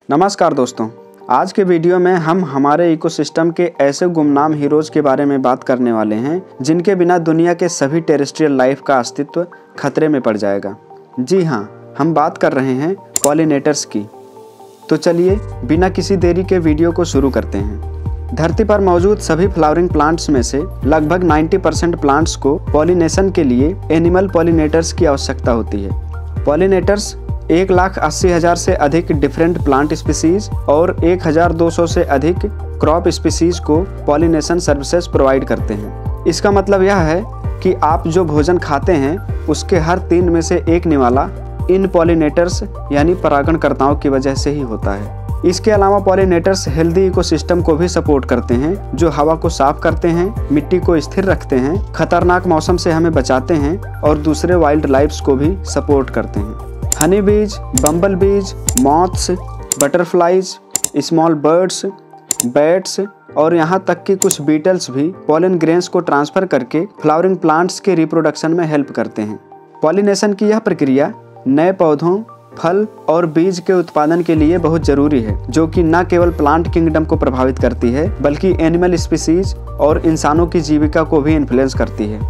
नमस्कार दोस्तों, आज के वीडियो में हम हमारे इकोसिस्टम के ऐसे गुमनाम हीरोज़ के बारे में बात करने वाले हैं जिनके बिना दुनिया के सभी टेरेस्ट्रियल लाइफ का अस्तित्व खतरे में पड़ जाएगा। जी हाँ, हम बात कर रहे हैं पॉलिनेटर्स की। तो चलिए बिना किसी देरी के वीडियो को शुरू करते हैं। धरती पर मौजूद सभी फ्लावरिंग प्लांट्स में से लगभग 90% प्लांट्स को पॉलिनेशन के लिए एनिमल पॉलिनेटर्स की आवश्यकता होती है। पॉलिनेटर्स 1,80,000 से अधिक डिफरेंट प्लांट स्पीसीज और 1,200 से अधिक क्रॉप स्पीसीज को पॉलिनेशन सर्विसेज प्रोवाइड करते हैं। इसका मतलब यह है कि आप जो भोजन खाते हैं उसके हर 3 में से 1 निवाला इन पॉलिनेटर्स यानी परागणकर्ताओं की वजह से ही होता है। इसके अलावा पॉलिनेटर्स हेल्दी इकोसिस्टम को भी सपोर्ट करते हैं, जो हवा को साफ करते हैं, मिट्टी को स्थिर रखते हैं, खतरनाक मौसम से हमें बचाते हैं और दूसरे वाइल्ड लाइफ्स को भी सपोर्ट करते हैं। हनी बीज, बम्बल बीज, moths, butterflies, small birds, bats और यहाँ तक कि कुछ बीटल्स भी पॉलन ग्रेन्स को ट्रांसफर करके फ्लावरिंग प्लांट्स के रिप्रोडक्शन में हेल्प करते हैं। पॉलिनेशन की यह प्रक्रिया नए पौधों, फल और बीज के उत्पादन के लिए बहुत जरूरी है, जो कि न केवल प्लांट किंगडम को प्रभावित करती है बल्कि एनिमल स्पीसीज और इंसानों की जीविका को भी इन्फ्लुएंस करती है।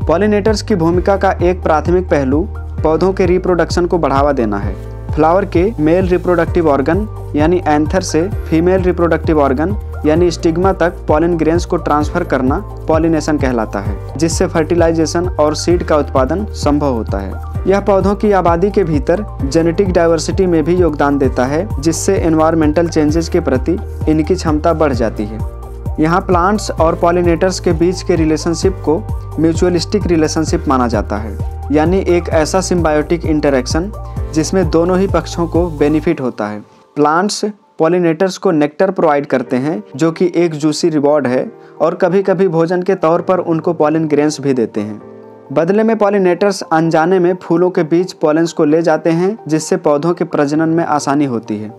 पॉलिनेटर्स की भूमिका का एक प्राथमिक पहलू पौधों के रिप्रोडक्शन को बढ़ावा देना है। फ्लावर के मेल रिप्रोडक्टिव ऑर्गन यानी एंथर से फीमेल रिप्रोडक्टिव ऑर्गन यानी स्टिग्मा तक पॉलन ग्रेन्स को ट्रांसफर करना पॉलिनेशन कहलाता है, जिससे फर्टिलाइजेशन और सीड का उत्पादन संभव होता है। यह पौधों की आबादी के भीतर जेनेटिक डाइवर्सिटी में भी योगदान देता है, जिससे एनवायरमेंटल चेंजेस के प्रति इनकी क्षमता बढ़ जाती है। यहाँ प्लांट्स और पॉलिनेटर्स के बीच के रिलेशनशिप को म्यूचुअलिस्टिक रिलेशनशिप माना जाता है, यानी एक ऐसा सिम्बायोटिक इंटरेक्शन जिसमें दोनों ही पक्षों को बेनिफिट होता है। प्लांट्स पॉलिनेटर्स को नेक्टर प्रोवाइड करते हैं, जो कि एक जूसी रिवॉर्ड है, और कभी कभी भोजन के तौर पर उनको पॉलन ग्रेन्स भी देते हैं। बदले में पॉलिनेटर्स अनजाने में फूलों के बीच पॉलेंस को ले जाते हैं, जिससे पौधों के प्रजनन में आसानी होती है।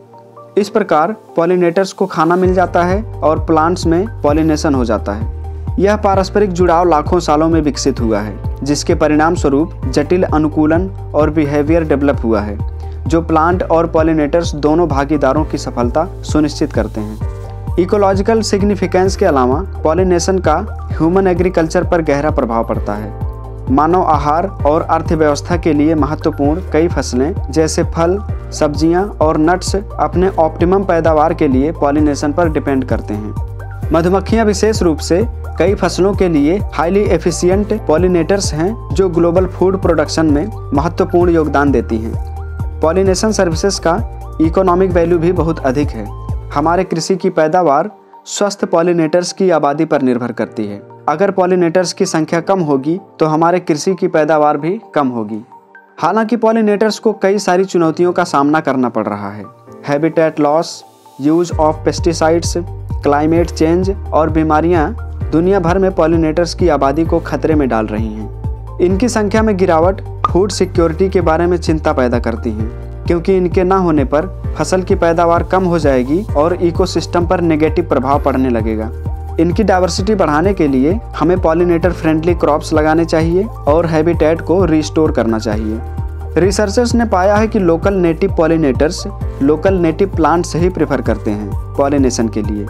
इस प्रकार पॉलिनेटर्स को खाना मिल जाता है और प्लांट्स में पॉलिनेशन हो जाता है। यह पारस्परिक जुड़ाव लाखों सालों में विकसित हुआ है, जिसके परिणाम स्वरूप जटिल अनुकूलन और बिहेवियर डेवलप हुआ है, जो प्लांट और पॉलिनेटर्स दोनों भागीदारों की सफलता सुनिश्चित करते हैं। इकोलॉजिकल सिग्निफिकेंस के अलावा पॉलिनेशन का ह्यूमन एग्रीकल्चर पर गहरा प्रभाव पड़ता है। मानव आहार और अर्थव्यवस्था के लिए महत्वपूर्ण कई फसलें जैसे फल, सब्जियां और नट्स अपने ऑप्टिमम पैदावार के लिए पॉलिनेशन पर डिपेंड करते हैं। मधुमक्खियां विशेष रूप से कई फसलों के लिए हाईली एफिशिएंट पॉलिनेटर्स हैं, जो ग्लोबल फूड प्रोडक्शन में महत्वपूर्ण योगदान देती हैं। पॉलिनेशन सर्विसेज का इकोनॉमिक वैल्यू भी बहुत अधिक है। हमारे कृषि की पैदावार स्वस्थ पॉलिनेटर्स की आबादी पर निर्भर करती है। अगर पॉलिनेटर्स की संख्या कम होगी तो हमारे कृषि की पैदावार भी कम होगी। हालांकि पॉलिनेटर्स को कई सारी चुनौतियों का सामना करना पड़ रहा है। Habitat loss, use of pesticides, climate change और बीमारियां दुनिया भर में पॉलिनेटर्स की आबादी को खतरे में डाल रही हैं। इनकी संख्या में गिरावट फूड सिक्योरिटी के बारे में चिंता पैदा करती हैं, क्योंकि इनके ना होने पर फसल की पैदावार कम हो जाएगी और इकोसिस्टम पर नेगेटिव प्रभाव पड़ने लगेगा। इनकी डाइवर्सिटी बढ़ाने के लिए हमें पॉलिनेटर फ्रेंडली क्रॉप्स लगाने चाहिए और हैबिटेट को रिस्टोर करना चाहिए। रिसर्चर्स ने पाया है कि local native pollinators local native plants ही प्रेफर करते हैं पॉलिनेशन के लिए।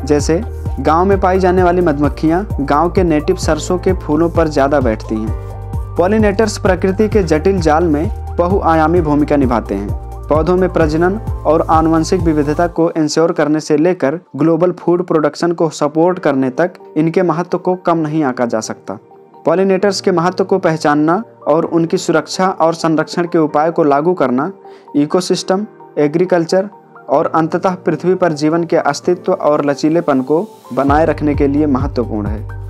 जैसे गांव में पाई जाने वाली मधुमक्खियां गांव के नेटिव सरसों के फूलों पर ज़्यादा बैठती हैं। पॉलिनेटर्स प्रकृति के जटिल जाल में बहुआयामी भूमिका निभाते हैं। पौधों में प्रजनन और आनुवंशिक विविधता को इंश्योर करने से लेकर ग्लोबल फूड प्रोडक्शन को सपोर्ट करने तक इनके महत्व को कम नहीं आंका जा सकता। पॉलिनेटर्स के महत्व को पहचानना और उनकी सुरक्षा और संरक्षण के उपाय को लागू करना इकोसिस्टम, एग्रीकल्चर और अंततः पृथ्वी पर जीवन के अस्तित्व और लचीलेपन को बनाए रखने के लिए महत्वपूर्ण है।